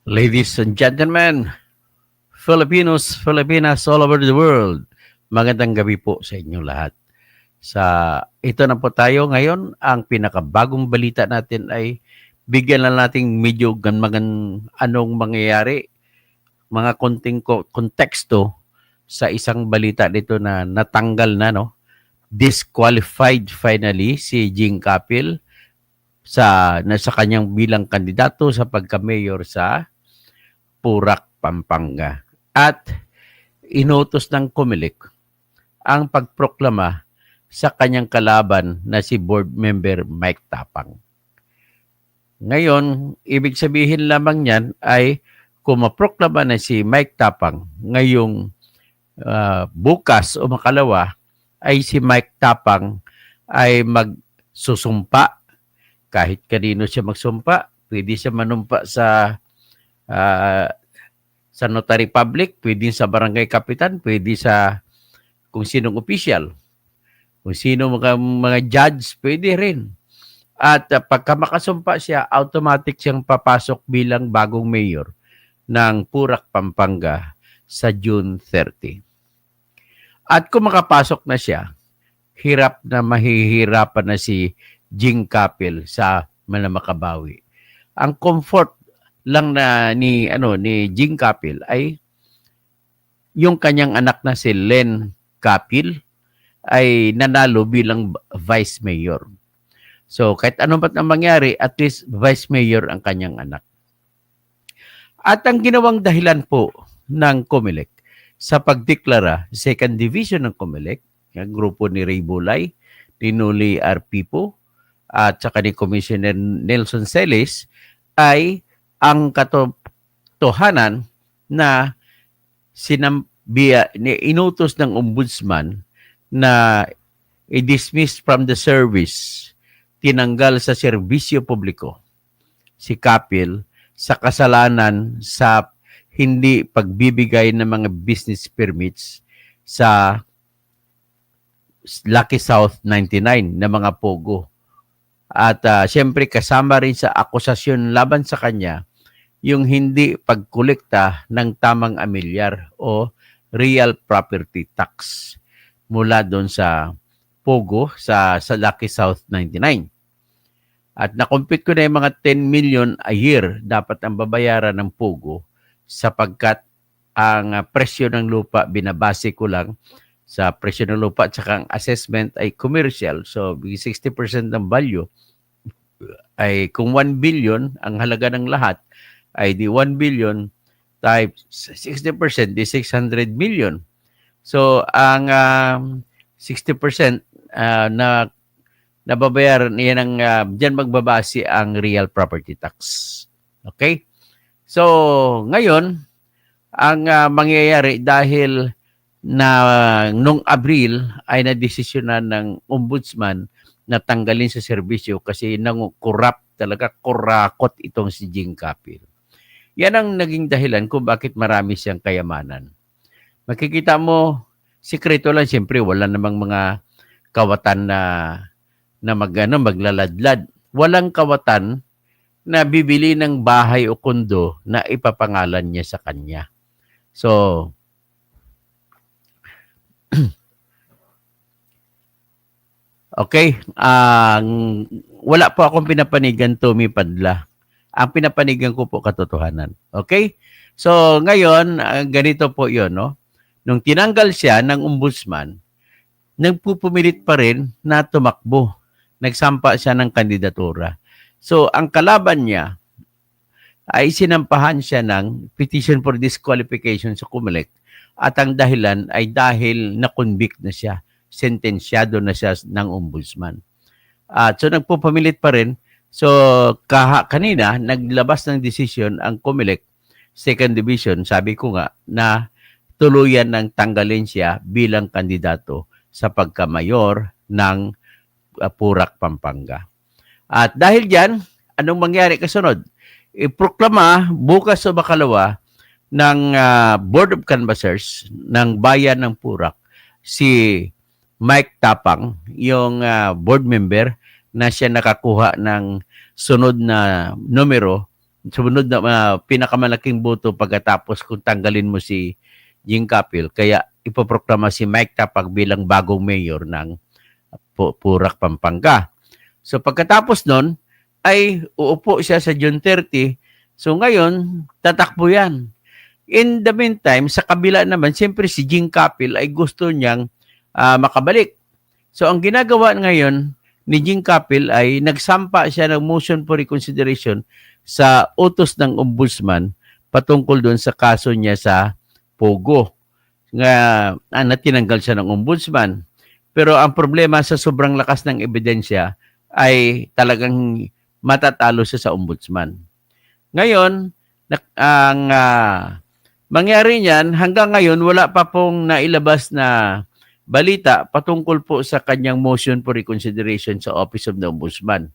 Ladies and gentlemen, Filipinos, Filipinas all over the world, magandang gabi po sa inyong lahat. Ito na po tayo ngayon. Ang pinakabagong balita natin ay bigyan lang nating medyo anong mangyayari, mga konting konteksto sa isang balita dito na natanggal na, no? Disqualified finally si Jing Capil sa kanyang bilang kandidato sa pagka-mayor sa Purak, Pampanga. At inutos ng COMELEC ang pagproklama sa kanyang kalaban na si board member Mike Tapang. Ngayon, ibig sabihin lamang niyan ay kung maproklama na si Mike Tapang ngayong bukas o makalawa, ay si Mike Tapang ay magsusumpa. Kahit kanino siya magsumpa, pwede siya manumpa sa notary public, pwede sa barangay kapitan, pwede sa kung sinong official, kung sino mga judge, pwede rin. At pagka makasumpa siya, automatic siyang papasok bilang bagong mayor ng Purak, Pampanga sa June 30. At kung makapasok na siya, mahihirapan na si Jing Capil sa makabawi. Ang comfort lang na ni Jing Capil ay yung kanyang anak na si Len Capil ay nanalo bilang vice mayor. So kahit ano ba't ang mangyari, at least vice mayor ang kanyang anak. At ang ginawang dahilan po ng COMELEC sa pagdeklara, second division ng COMELEC, ang grupo ni Ray Bulay, ni Noli Arpipo, at saka ni Commissioner Nelson Celis, ay ang katotohanan na inutos ng ombudsman na i-dismiss from the service, tinanggal sa serbisyo publiko si Capil sa kasalanan sa hindi pagbibigay ng mga business permits sa Lucky South 99 na mga pogo. At siyempre kasama rin sa akusasyon laban sa kanya yung hindi pagkolekta ng tamang amilyar o real property tax mula doon sa pogo sa Lucky South 99. At nakompute ko na yung mga 10 million a year dapat ang babayaran ng pogo sapagkat ang presyo ng lupa binabase ko lang sa presyo ng lupa at saka ang assessment ay commercial. So 60% ng value ay kung 1 billion ang halaga ng lahat ay di 1 billion times 60% di 600 million. So ang 60% na nababayaran yan ang diyan magbabase ang real property tax. Okay? So ngayon ang mangyayari dahil na nung Abril ay nadesisyonan ng ombudsman na tanggalin sa serbisyo kasi kurakot itong si Jing Capil. Yan ang naging dahilan kung bakit marami siyang kayamanan. Makikita mo, sikreto lang, siyempre wala namang mga kawatan na maglaladlad. Walang kawatan na bibili ng bahay o kondo na ipapangalan niya sa kanya. So, okay, wala po akong pinapanigan, Tommy Padla. Ang pinapanigan ko po katotohanan. Okay? So, ngayon, ganito po yun, no? Nung tinanggal siya ng ombudsman, nagpupumilit pa rin na tumakbo. Nagsampa siya ng kandidatura. So, ang kalaban niya ay sinampahan siya ng petition for disqualification sa COMELEC. At ang dahilan ay dahil na-convict na siya. Sentensyado na siya ng ombudsman. So, nagpupumilit pa rin. So, kanina, naglabas ng desisyon ang COMELEC, second division, sabi ko nga, na tuluyan ng tanggalin siya bilang kandidato sa pagkamayor ng Purak, Pampanga. At dahil dyan, anong mangyari kasunod? Iproklama bukas o makalawa ng Board of Canvassers ng Bayan ng Purak si Mike Tapang, yung board member na siya nakakuha ng sunod na numero sumunod na pinakamalaking boto pagkatapos kung tanggalin mo si Jing Capil. Kaya ipoproklama si Mike Tapag bilang bagong mayor ng Purak, Pampanga. So pagkatapos nun, ay uupo siya sa June 30. So ngayon, tatakbo yan. In the meantime, sa kabila naman, siyempre si Jing Capil ay gusto niyang makabalik. So ang ginagawa ngayon ni Jing Capil ay nagsampa siya ng motion for reconsideration sa utos ng ombudsman patungkol doon sa kaso niya sa Pogo. Na tinanggal siya ng ombudsman. Pero ang problema sa sobrang lakas ng ebidensya ay talagang matatalo siya sa ombudsman. Ngayon, ang mangyari niyan, hanggang ngayon wala pa pong nailabas na balita patungkol po sa kanyang motion for reconsideration sa Office of the Ombudsman.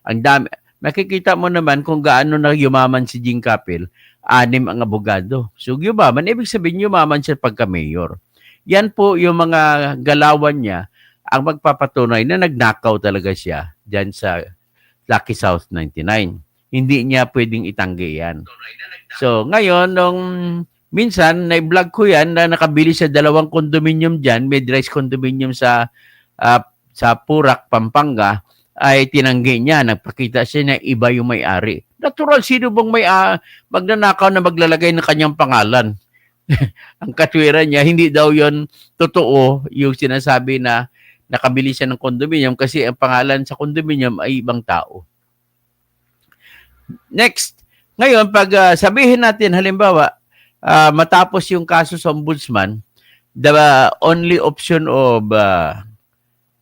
Ang dami, makikita mo naman kung gaano na yumaman si Jing Capil, 6 ang abogado. So yumaman, ibig sabihin yumaman siya pagka-mayor. Yan po yung mga galawan niya ang magpapatunay na nagnakaw talaga siya dyan sa Lucky South 99. Hindi niya pwedeng itanggi yan. So ngayon, nung minsan, na-vlog ko yan na nakabili sa 2 condominium dyan, mid-rise condominium sa Purak, Pampanga, ay tinanggi niya. Nagpakita siya na iba yung may-ari. Natural, sino bang magnanakaw na maglalagay ng kanyang pangalan? Ang katwiran niya, hindi daw yon totoo yung sinasabi na nakabili siya ng condominium kasi ang pangalan sa condominium ay ibang tao. Next, ngayon, pag sabihin natin, halimbawa, matapos yung kaso sa ombudsman, the only option of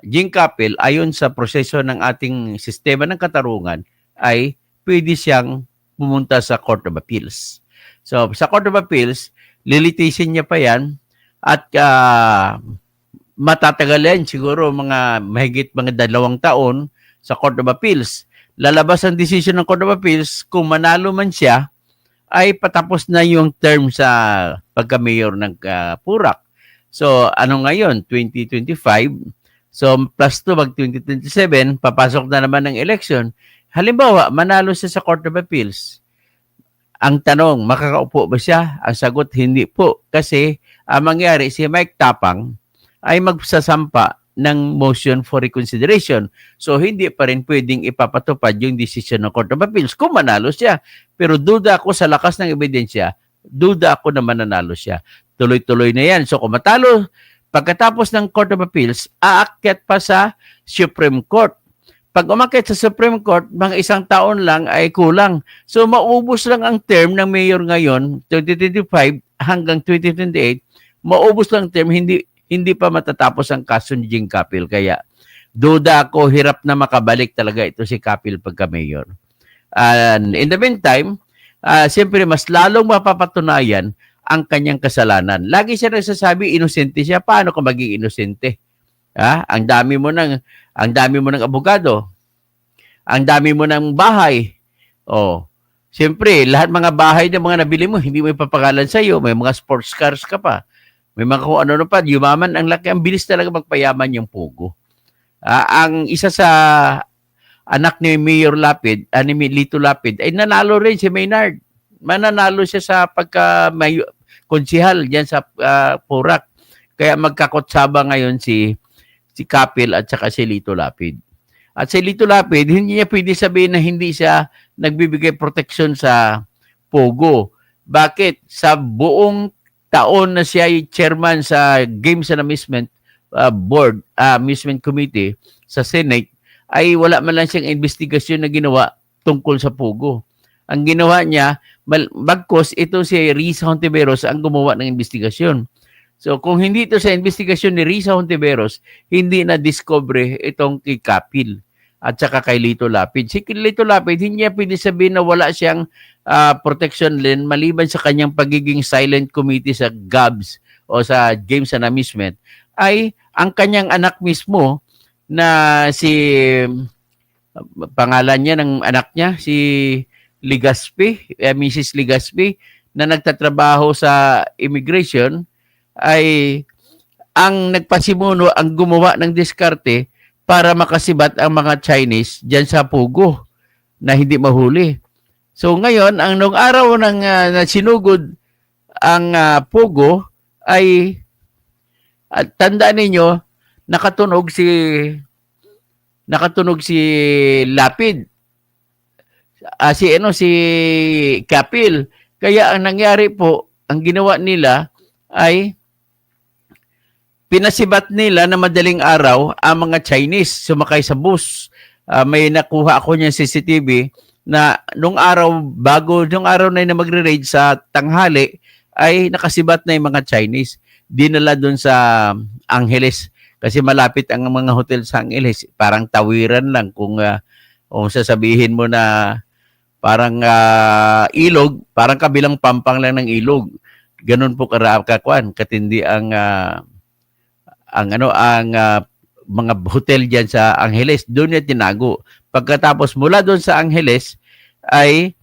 Jing Capil ayon sa proseso ng ating sistema ng katarungan ay pwede siyang pumunta sa Court of Appeals. So, sa Court of Appeals, lilitisin niya pa yan at matatagal yan siguro mahigit mga 2 taon sa Court of Appeals. Lalabas ang decision ng Court of Appeals, kung manalo man siya, ay patapos na yung term sa pagka-mayor ng Purak. So, ano ngayon? 2025. So, plus 2, mag-2027, papasok na naman ng election. Halimbawa, manalo siya sa Court of Appeals. Ang tanong, makakaupo ba siya? Ang sagot, hindi po. Kasi, ang mangyari, si Mike Tapang ay magsasampa ng motion for reconsideration. So, hindi pa rin pwedeng ipapatupad yung decision ng Court of Appeals kung manalo siya. Pero duda ako sa lakas ng ebidensya, duda ako na mananalo siya. Tuloy-tuloy na yan. So, kung matalo, pagkatapos ng Court of Appeals, aakyat pa sa Supreme Court. Pag umakyat sa Supreme Court, mga 1 taon lang ay kulang. So, maubos lang ang term ng mayor ngayon, 2025 hanggang 2028, maubos lang term, hindi pa matatapos ang kaso ni Jing Capil. Kaya, duda ako, hirap na makabalik talaga ito si Capil pagka-mayor. And in the meantime, siyempre mas lalong mapapatunayan ang kanyang kasalanan. Lagi siya nagsasabi, inosente siya. Paano ka maging inosente? Ang dami mo ng abogado. Ang dami mo ng bahay. Siyempre, lahat mga bahay na mga nabili mo, hindi mo ipapangalan sa iyo. May mga sports cars ka pa. May mga kung ano pa. Yumaman, ang laki. Ang bilis talaga magpayaman yung Pogo. Ang isa sa anak ni Mayor Lapid, ni Lito Lapid, ay nanalo rin si Maynard. Mananalo siya sa konsihal diyan sa Purak. Kaya magkakotsaba ngayon si Capil at saka si Lito Lapid. At si Lito Lapid, hindi niya pwede sabihin na hindi siya nagbibigay proteksyon sa Pogo. Bakit? Sa buong taon na siya ay chairman sa Games and Amusement Board, Amusement Committee sa Senate, ay wala man lang siyang investigasyon na ginawa tungkol sa Pogo. Ang ginawa niya, bagkos ito si Risa Hontiveros ang gumawa ng investigasyon. So kung hindi ito sa investigasyon ni Risa Hontiveros, hindi na-discover itong kay Capil at saka kay Lito Lapid. Si Lito Lapid, hindi niya pwede sabihin na wala siyang protection din maliban sa kanyang pagiging silent committee sa GABS o sa Games and Amusement, ay ang kanyang anak mismo na pangalan niya ng anak niya, si Legaspi, Mrs. Legaspi, na nagtatrabaho sa immigration, ay ang nagpasimuno, ang gumawa ng diskarte para makasibat ang mga Chinese dyan sa Pogo na hindi mahuli. So ngayon, ang nung araw ng sinugod ang Pogo ay at tandaan ninyo, nakatunog si Lapid, si Kapil. Kaya ang nangyari po, ang ginawa nila ay pinasibat nila na madaling araw ang mga Chinese sumakay sa bus. May nakuha ako niyan CCTV na nung araw na magre-raid sa tanghali ay nakasibat na yung mga Chinese. Dinala doon sa Angeles kasi malapit ang mga hotel sa Angeles. Parang tawiran lang kung sasabihin mo na parang ilog, parang kabilang pampang lang ng ilog. Ganun po katindi ang mga hotel diyan sa Angeles. Doon niya tinago. Pagkatapos mula doon sa Angeles ay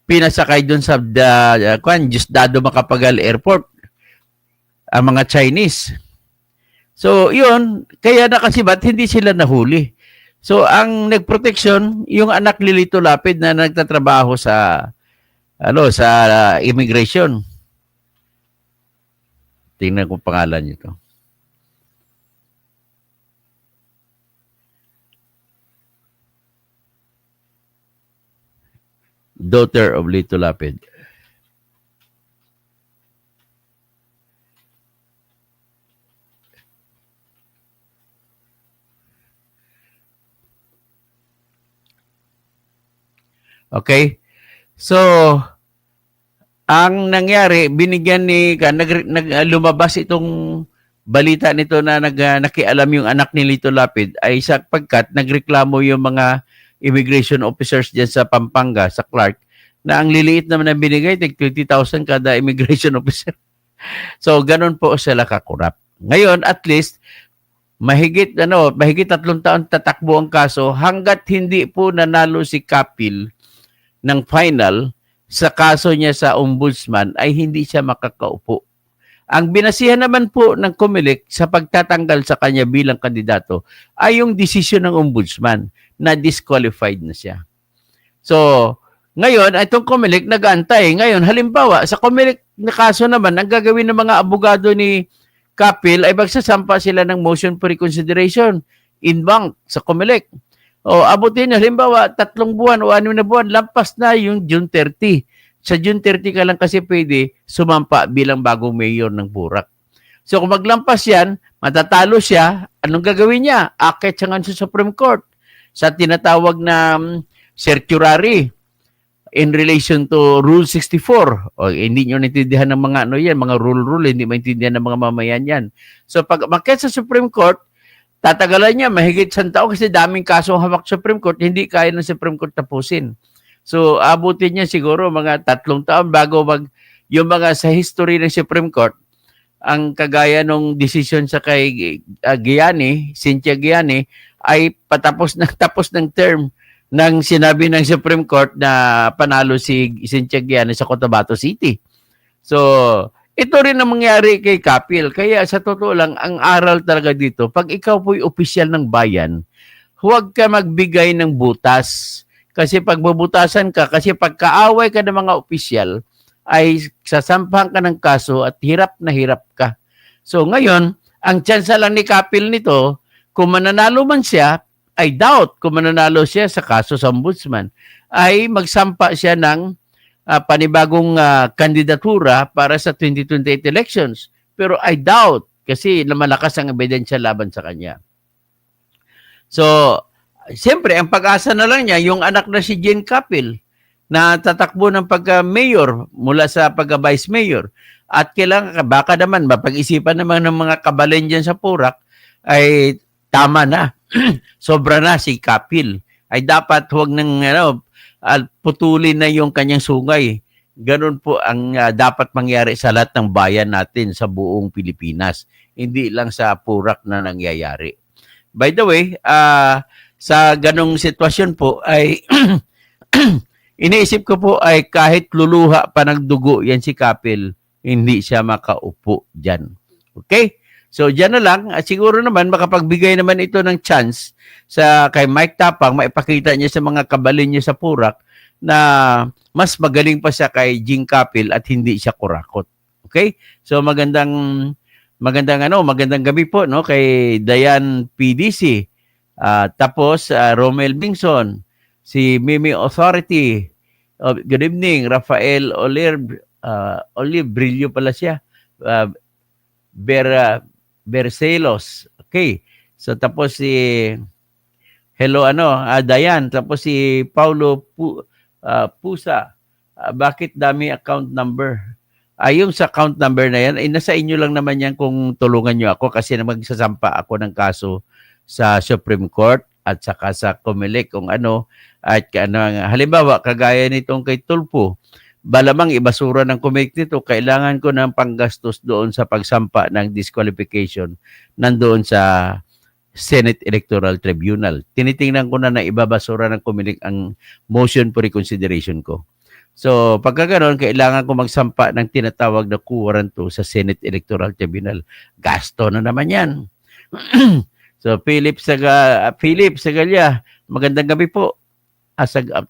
pinasakay doon sa Diosdado Macapagal Airport ang mga Chinese. So, yun, kaya nakasibat, hindi sila nahuli. So, ang nagproteksyon, yung anak ni Lito Lapid na nagtatrabaho sa immigration. Tingnan ko pangalan nito. Daughter of Lito Lapid. Okay? So, ang nangyari, binigyan lumabas itong balita nito na nakialam yung anak ni Lito Lapid ay sapagkat nagreklamo yung mga immigration officers diyan sa Pampanga, sa Clark, na ang liliit naman na binigay, 20,000 kada immigration officer. So, ganun po sila kakurap. Ngayon, at least, mahigit 3 taon tatakbo ang kaso hanggat hindi po nanalo si Kapil ng final sa kaso niya sa ombudsman ay hindi siya makakaupo. Ang binasihan naman po ng COMELEC sa pagtatanggal sa kanya bilang kandidato ay yung desisyon ng ombudsman na disqualified na siya. So, ngayon, itong COMELEC nag-aantay. Ngayon, halimbawa, sa COMELEC na kaso naman, ang gagawin ng mga abogado ni Kapil ay magsasampa sila ng motion for reconsideration in bank sa COMELEC. O abutin na, halimbawa, 3 buwan o 6 na buwan, lampas na yung June 30. Sa June 30 ka lang kasi pwede sumampa bilang bagong mayor ng Burak. So kung maglampas yan, matatalo siya, anong gagawin niya? Akit siya nga sa Supreme Court sa tinatawag na certiorari in relation to Rule 64. O hindi nyo naintindihan ng mga mga rule, hindi maintindihan ng mga mamayan yan. So pag makit sa Supreme Court, tatagalan niya mahigit 1 taon kasi daming kasong hawak sa Supreme Court, hindi kaya ng Supreme Court tapusin. So, abutin niya siguro mga 3 taon bago yung mga sa history ng Supreme Court, ang kagaya nung decision sa kay Cynthia Giani, ay tapos ng term ng sinabi ng Supreme Court na panalo si Cynthia Giani sa Cotabato City. So, ito rin ang mangyari kay Kapil. Kaya sa totoo lang, ang aral talaga dito, pag ikaw po'y opisyal ng bayan, huwag ka magbigay ng butas. Kasi pag bubutasan ka, kasi pagkaaway ka ng mga opisyal, ay sasampahan ka ng kaso at hirap na hirap ka. So ngayon, ang tsansa lang ni Kapil nito, kung mananalo man siya, I doubt kung mananalo siya sa kaso sa ombudsman, ay magsampa siya ng panibagong kandidatura para sa 2028 elections. Pero I doubt kasi malakas ang ebidensya laban sa kanya. So, siyempre, ang pag-asa na lang niya, yung anak na si Jane Kapil na tatakbo ng pagka-mayor mula sa pagka-vice mayor. At kailangan, baka naman, mapag-isipan naman ng mga kabalin dyan sa Purak, ay tama na. Sobra na si Kapil. Ay dapat huwag nang putulin na yung kanyang sungay. Ganun po ang dapat mangyari sa lahat ng bayan natin sa buong Pilipinas. Hindi lang sa Purak na nangyayari. By the way, sa ganong sitwasyon po ay iniisip ko po ay kahit luluha pa ng dugo yan si Kapil, hindi siya makaupo dyan. Okay? So dyan na lang, siguro naman makapagbigay naman ito ng chance kay Mike Tapang, maipakita niya sa mga kabalin niya sa Purak na mas magaling pa siya kay Jing Kapil at hindi siya kurakot. Okay? So magandang gabi po no kay Dayan PDC. Tapos Romel Bingson, si Mimi Authority. Good evening, Rafael Olive Brillo pala siya. Bercelos. Okay. So tapos si hello Dayan, tapos si Paulo Pusa. Bakit dami account number? Yung sa account number na yan, nasa inyo lang naman yan kung tulungan nyo ako kasi na magsasampa ako ng kaso sa Supreme Court at saka sa COMELEC kung ano. At halimbawa, kagaya nitong kay Tulfo, balamang ibasura ng COMELEC nito, kailangan ko ng panggastos doon sa pagsampa ng disqualification nandoon sa Senate Electoral Tribunal. Tinitingnan ko na ibabasura ng COMELEC ang motion for reconsideration ko. So, pagka ganoon, kailangan ko magsampa ng tinatawag na Q-warranto sa Senate Electoral Tribunal. Gasto na naman yan. So, Philip Sagalya, magandang gabi po.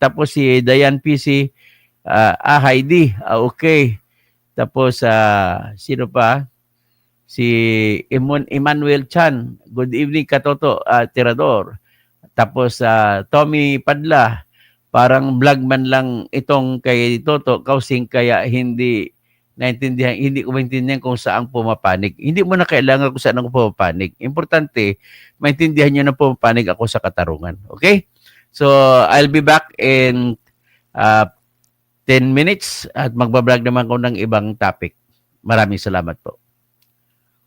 Tapos si Dayan PC, Heidi, okay. Tapos, sino pa? Si Emmanuel Chan, good evening Katoto, Tirador. Tapos, Tommy Padla, parang vlog man lang itong kay Toto Kausing kaya hindi ko maintindihan kung saan pumapanig. Hindi mo na kailangan kung saan ako pumapanig. Importante, maintindihan nyo na pumapanig ako sa katarungan. Okay? So, I'll be back in 10 minutes at magbablog naman ko ng ibang topic. Maraming salamat po.